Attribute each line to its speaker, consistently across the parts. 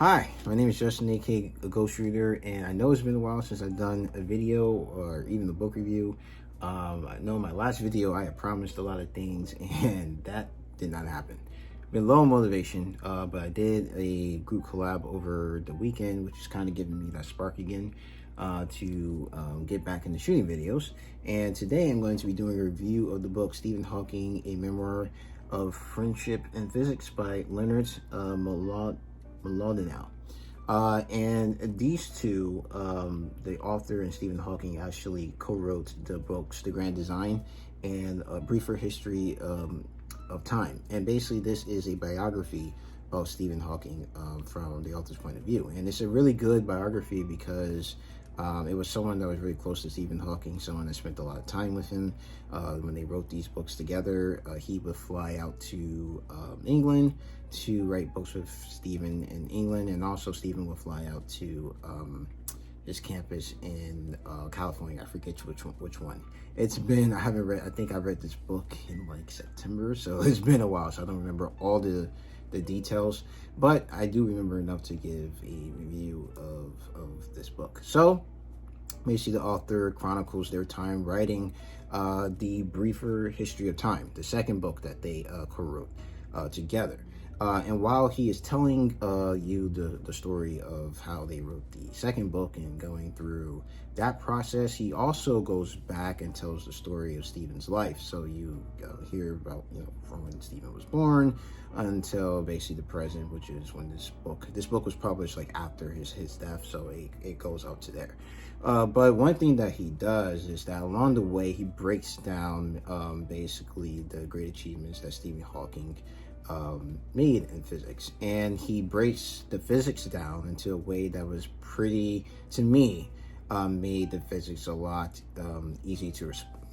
Speaker 1: Hi, my name is Justin, aka a Ghost Reader, and I know it's been a while since I've done a video or even a book review. I know my last video I had promised a lot of things, and that did not happen. Been low on motivation, but I did a group collab over the weekend, which is kind of giving me that spark again to get back into shooting videos. And today I'm going to be doing a review of the book Stephen Hawking, A Memoir of Friendship and Physics by Leonard Mlodinow. And these two, the author and Stephen Hawking, actually co-wrote the books The Grand Design and A Briefer History of Time. And basically this is a biography of Stephen Hawking from the author's point of view. And it's a really good biography because it was someone that was really close to Stephen Hawking, someone that spent a lot of time with him. When they wrote these books together, he would fly out to England to write books with Stephen in England, and also Stephen would fly out to his campus in California. I forget which one. It's been, I think I read this book in like September, so it's been a while, so I don't remember all the details, but I do remember enough to give a review of this book. So basically the author chronicles their time writing the Briefer History of Time, the second book that they co-wrote together. And while he is telling you the story of how they wrote the second book and going through that process, he also goes back and tells the story of Stephen's life. So you hear about, from when Stephen was born until basically the present, which is when this book was published like after his death. So it goes up to there. But one thing that he does is that along the way, he breaks down basically the great achievements that Stephen Hawking made in physics, and he breaks the physics down into a way that was pretty, to me, made the physics a lot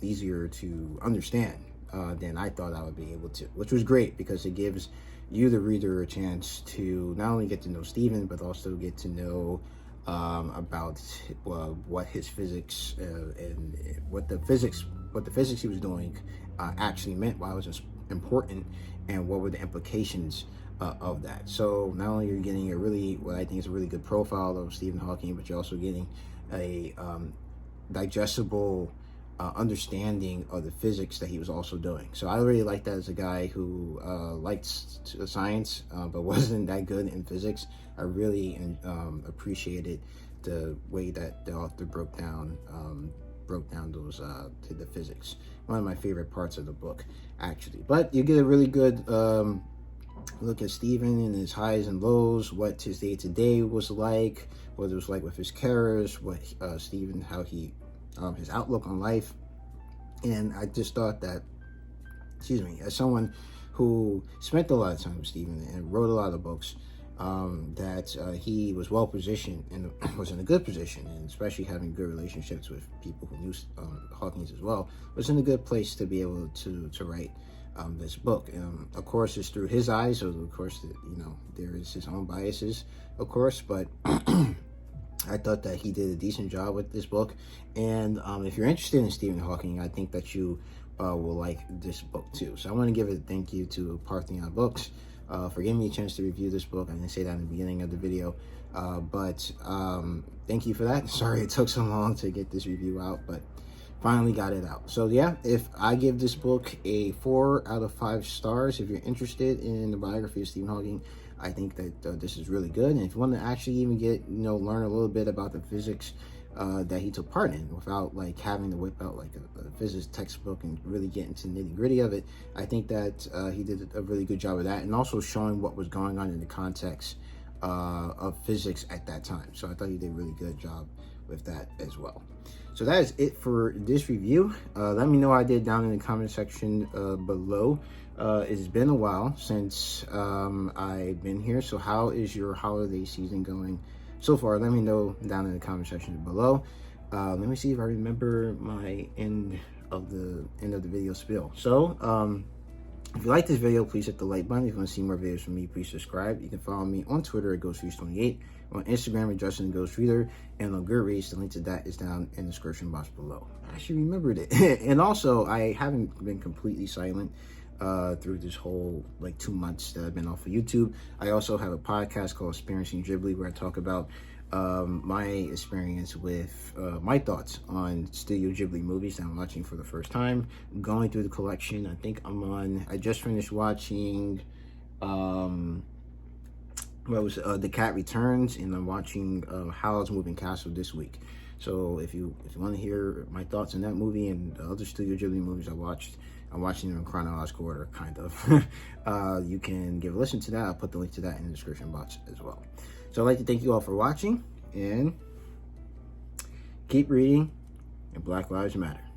Speaker 1: easier to understand than I thought I would be able to, which was great because it gives you, the reader, a chance to not only get to know Stephen, but also get to know about what his physics and what the physics he was doing actually meant, why it was important, and what were the implications of that. So not only are you getting what I think is a really good profile of Stephen Hawking, but you're also getting a digestible understanding of the physics that he was also doing. So I really like that as a guy who liked science but wasn't that good in physics. I really appreciated the way that the author broke down those to the physics. One of my favorite parts of the book, actually. But you get a really good look at Stephen and his highs and lows, what his day-to-day was like, what it was like with his carers, what Stephen, how he his outlook on life. And I just thought that, as someone who spent a lot of time with Stephen and wrote a lot of books, that he was well positioned and was in a good position, and especially having good relationships with people who knew Hawkins as well, was in a good place to be able to write this book. Of course, it's through his eyes, so of course, there is his own biases, of course, but I thought that he did a decent job with this book. And if you're interested in Stephen Hawking, I think that you will like this book too. So I want to give a thank you to Parthenon Books for giving me a chance to review this book. I didn't say that in the beginning of the video, but thank you for that. Sorry it took so long to get this review out, but finally got it out. So yeah, if I give this book a 4 out of 5 stars, if you're interested in the biography of Stephen Hawking, I think that this is really good. And if you want to actually even learn a little bit about the physics that he took part in without like having to whip out like a physics textbook and really get into the nitty gritty of it, I think that he did a really good job of that, and also showing what was going on in the context of physics at that time. So I thought he did a really good job with that as well. So that is it for this review. Let me know how I did down in the comment section below. It's been a while since I've been here, so how is your holiday season going so far? Let me know down in the comment section below. Let me see if I remember my end of the video spiel. So if you like this video, please hit the like button. If you want to see more videos from me, please subscribe. You can follow me on Twitter at GhostReads28, on Instagram at Justin Ghost Reader, and on Goodreads. The link to that is down in the description box below. I actually remembered it. And also, I haven't been completely silent through this whole like 2 months that I've been off of YouTube. I also have a podcast called Experiencing Ghibli, where I talk about my experience with my thoughts on Studio Ghibli movies that I'm watching for the first time, going through the collection. I just finished watching The Cat Returns, and I'm watching Howl's Moving Castle this week. So if you want to hear my thoughts on that movie and the other Studio Ghibli movies I'm watching them in chronological order, kind of. You can give a listen to that. I'll put the link to that in the description box as well. So I'd like to thank you all for watching, and keep reading, and Black Lives Matter.